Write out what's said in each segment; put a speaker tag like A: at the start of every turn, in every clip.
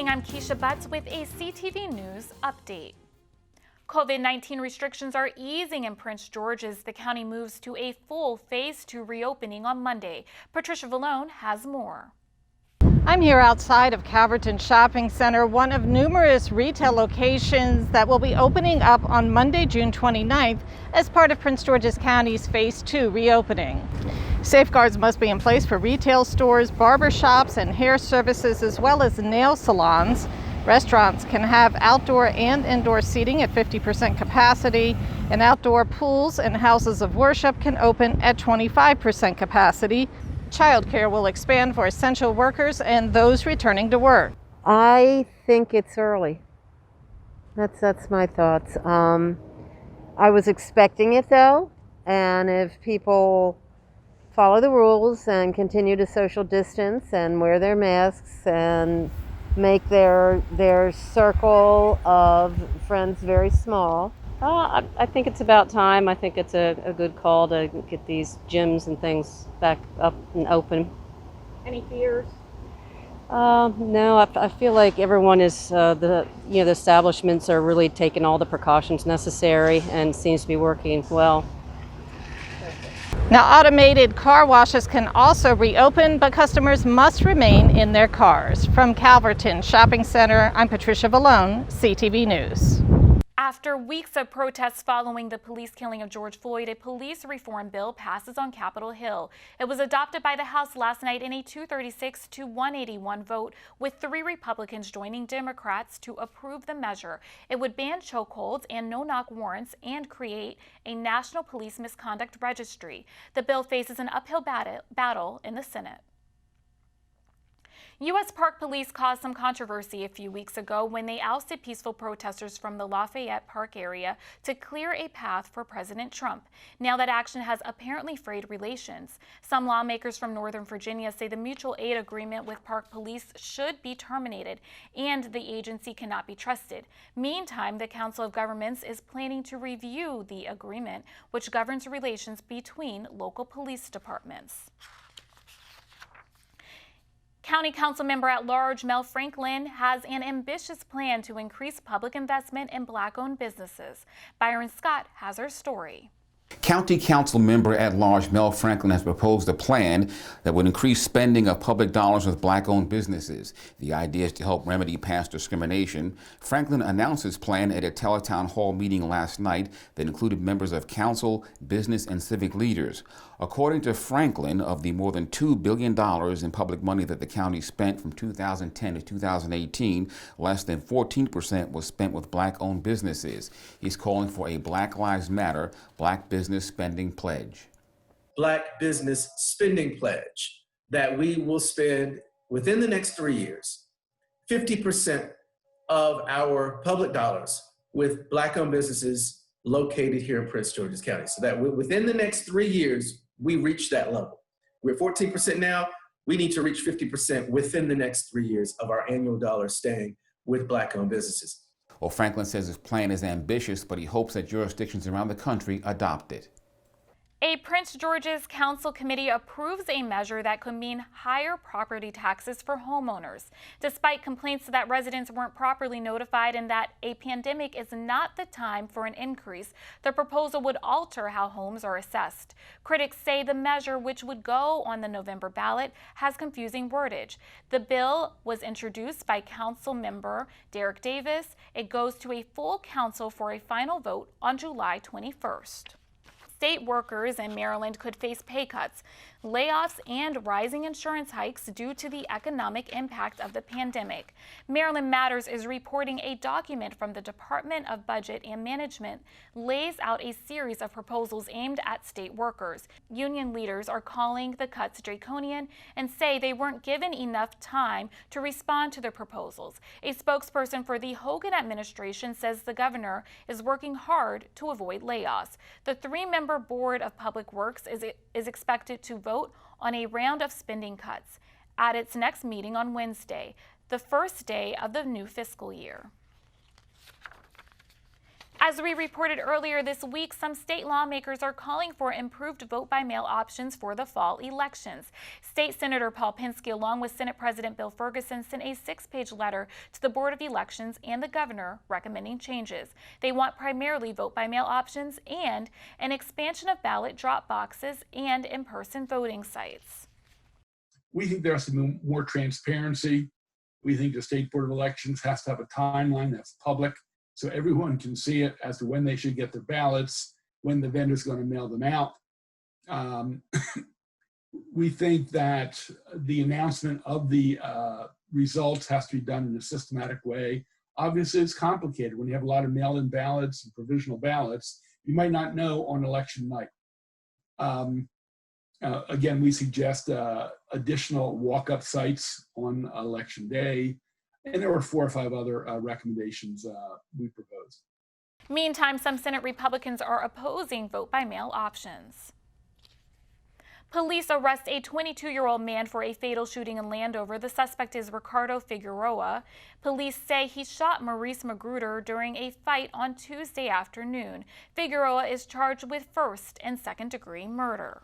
A: morning, I'm Keisha Butts with a CTV News update. COVID-19 restrictions are easing in Prince George's. The county moves to a full Phase 2 reopening on Monday. Patricia Vallone has more.
B: I'm here outside of Calverton Shopping Center, one of numerous retail locations that will be opening up on Monday, June 29th as part of Prince George's County's Phase 2 reopening. Safeguards must be in place for retail stores, barber shops, and hair services, as well as nail salons. Restaurants can have outdoor and indoor seating at 50% capacity, and outdoor pools and houses of worship can open at 25% capacity. Childcare will expand for essential workers and those returning to work.
C: I think it's early. That's my thoughts. I was expecting it though, and if people follow the rules and continue to social distance and wear their masks and make their circle of friends very small.
D: I think it's about time. I think it's a good call to get these gyms and things back up and open.
B: Any fears?
D: No, I feel like everyone is, the establishments are really taking all the precautions necessary and seems to be working well.
B: Now, automated car washes can also reopen, but customers must remain in their cars. From Calverton Shopping Center, I'm Patricia Vallone, CTV News.
A: After weeks of protests following the police killing of George Floyd, a police reform bill passes on Capitol Hill. It was adopted by the House last night in a 236 to 181 vote, with 3 Republicans joining Democrats to approve the measure. It would ban chokeholds and no-knock warrants and create a national police misconduct registry. The bill faces an uphill battle in the Senate. U.S. Park Police caused some controversy a few weeks ago when they ousted peaceful protesters from the Lafayette Park area to clear a path for President Trump. Now that action has apparently frayed relations. Some lawmakers from Northern Virginia say the mutual aid agreement with Park Police should be terminated and the agency cannot be trusted. Meantime, the Council of Governments is planning to review the agreement, which governs relations between local police departments. County Council member at large Mel Franklin has an ambitious plan to increase public investment in Black-owned businesses. Byron Scott has our story.
E: County Council member at large Mel Franklin has proposed a plan that would increase spending of public dollars with Black-owned businesses. The idea is to help remedy past discrimination. Franklin announced his plan at a teletown hall meeting last night that included members of council, business, and civic leaders. According to Franklin, of the more than $2 billion in public money that the county spent from 2010 to 2018, less than 14% was spent with Black-owned businesses. He's calling for a Black Lives Matter, Black Business Spending Pledge.
F: Black Business Spending Pledge that we will spend within the next 3 years, 50% of our public dollars with Black-owned businesses located here in Prince George's County. So that within the next 3 years, we reach that level. We're at 14% now. We need to reach 50% within the next 3 years of our annual dollars staying with Black-owned businesses.
E: Well, Franklin says his plan is ambitious, but he hopes that jurisdictions around the country adopt it.
A: A Prince George's Council committee approves a measure that could mean higher property taxes for homeowners. Despite complaints that residents weren't properly notified and that a pandemic is not the time for an increase, the proposal would alter how homes are assessed. Critics say the measure, which would go on the November ballot, has confusing wordage. The bill was introduced by Council member Derek Davis. It goes to a full council for a final vote on July 21st. State workers in Maryland could face pay cuts, layoffs, and rising insurance hikes due to the economic impact of the pandemic. Maryland Matters is reporting a document from the Department of Budget and Management lays out a series of proposals aimed at state workers. Union leaders are calling the cuts draconian and say they weren't given enough time to respond to the proposals. A spokesperson for the Hogan administration says the governor is working hard to avoid layoffs. The 3-member Board of Public Works is expected to vote on a round of spending cuts at its next meeting on Wednesday, the first day of the new fiscal year. As we reported earlier this week, some state lawmakers are calling for improved vote-by-mail options for the fall elections. State Senator Paul Pinsky, along with Senate President Bill Ferguson, sent a 6-page letter to the Board of Elections and the governor recommending changes. They want primarily vote-by-mail options and an expansion of ballot drop boxes and in-person voting sites.
G: We think there has to be more transparency. We think the State Board of Elections has to have a timeline that's public, so everyone can see it as to when they should get their ballots, when the vendor's going to mail them out. We think that the announcement of the results has to be done in a systematic way. Obviously, it's complicated. When you have a lot of mail-in ballots and provisional ballots, you might not know on election night. Again, we suggest additional walk-up sites on election day. And there were 4 or 5 other recommendations we proposed.
A: Meantime, some Senate Republicans are opposing vote-by-mail options. Police arrest a 22-year-old man for a fatal shooting in Landover. The suspect is Ricardo Figueroa. Police say he shot Maurice Magruder during a fight on Tuesday afternoon. Figueroa is charged with 1st and 2nd-degree murder.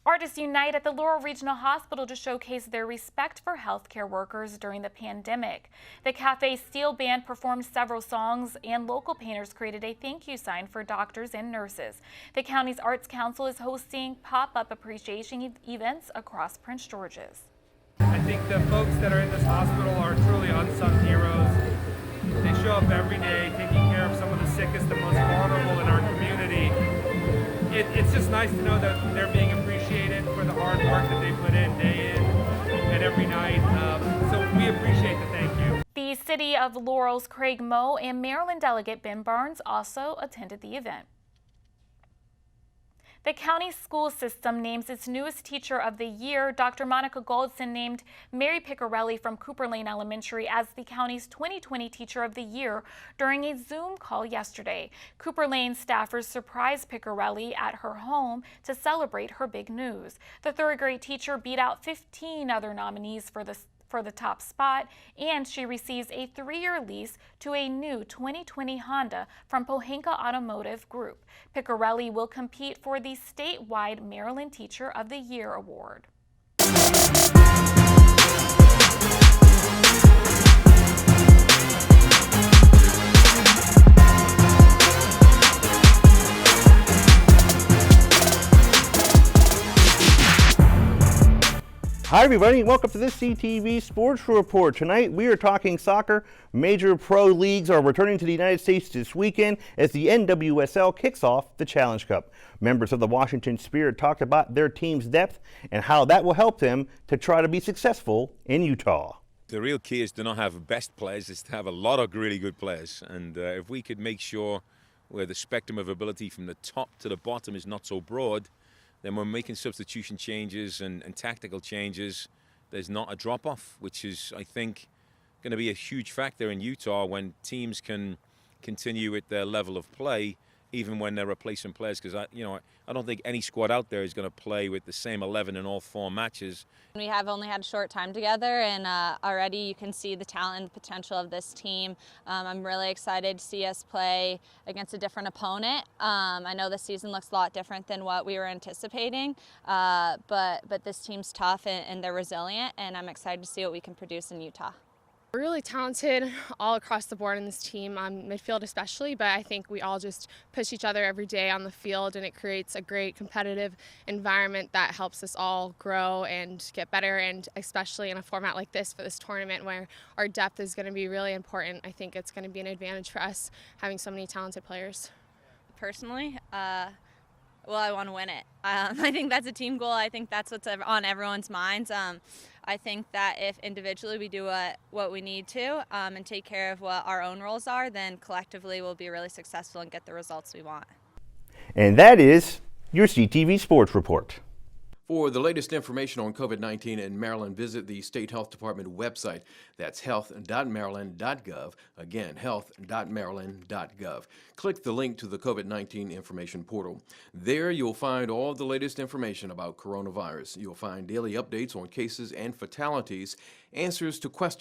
A: Artists unite at the Laurel Regional Hospital to showcase their respect for healthcare workers during the pandemic. The Cafe Steel Band performed several songs, and local painters created a thank you sign for doctors and nurses. The county's Arts Council is hosting pop-up appreciation events across Prince George's.
H: I think the folks that are in this hospital are truly unsung heroes. They show up every day taking care of some of the sickest and most vulnerable in our community. It's just nice to know that they're being appreciated for the hard work that they put in day in and every night. So we appreciate the thank you.
A: The City of Laurel's Craig Moe and Maryland delegate Ben Barnes also attended the event. The county school system names its newest teacher of the year. Dr. Monica Goldson named Mary Piccarelli from Cooper Lane Elementary as the county's 2020 Teacher of the Year during a Zoom call yesterday. Cooper Lane staffers surprised Piccarelli at her home to celebrate her big news. The 3rd grade teacher beat out 15 other nominees for the top spot, and she receives a 3-year lease to a new 2020 Honda from Pohanka Automotive Group. Piccarelli will compete for the statewide Maryland Teacher of the Year award.
I: Hi everybody, welcome to this CTV Sports Report. Tonight we are talking soccer. Major pro leagues are returning to the United States this weekend as the NWSL kicks off the Challenge Cup. Members of the Washington Spirit talked about their team's depth and how that will help them to try to be successful in Utah.
J: The real key is to not have best players, is to have a lot of really good players. And if we could make sure where the spectrum of ability from the top to the bottom is not so broad, then we're making substitution changes and tactical changes. There's not a drop-off, which is, I think, going to be a huge factor in Utah when teams can continue at their level of play, even when they're replacing players. Because I don't think any squad out there is going to play with the same 11 in all 4 matches.
K: We have only had a short time together, and already you can see the talent and potential of this team. I'm really excited to see us play against a different opponent. I know this season looks a lot different than what we were anticipating, but this team's tough and they're resilient, and I'm excited to see what we can produce in Utah.
L: We're really talented all across the board in this team, on midfield especially, but I think we all just push each other every day on the field, and it creates a great competitive environment that helps us all grow and get better, and especially in a format like this for this tournament where our depth is going to be really important. I think it's going to be an advantage for us having so many talented players.
K: Personally, well, I want to win it. I think that's a team goal. I think that's what's on everyone's minds. I think that if individually we do what we need to and take care of what our own roles are, then collectively we'll be really successful and get the results we want.
I: And that is your CTV Sports Report.
M: For the latest information on COVID-19 in Maryland, visit the State Health Department website. That's health.maryland.gov. Again, health.maryland.gov. Click the link to the COVID-19 information portal. There you'll find all the latest information about coronavirus. You'll find daily updates on cases and fatalities, answers to questions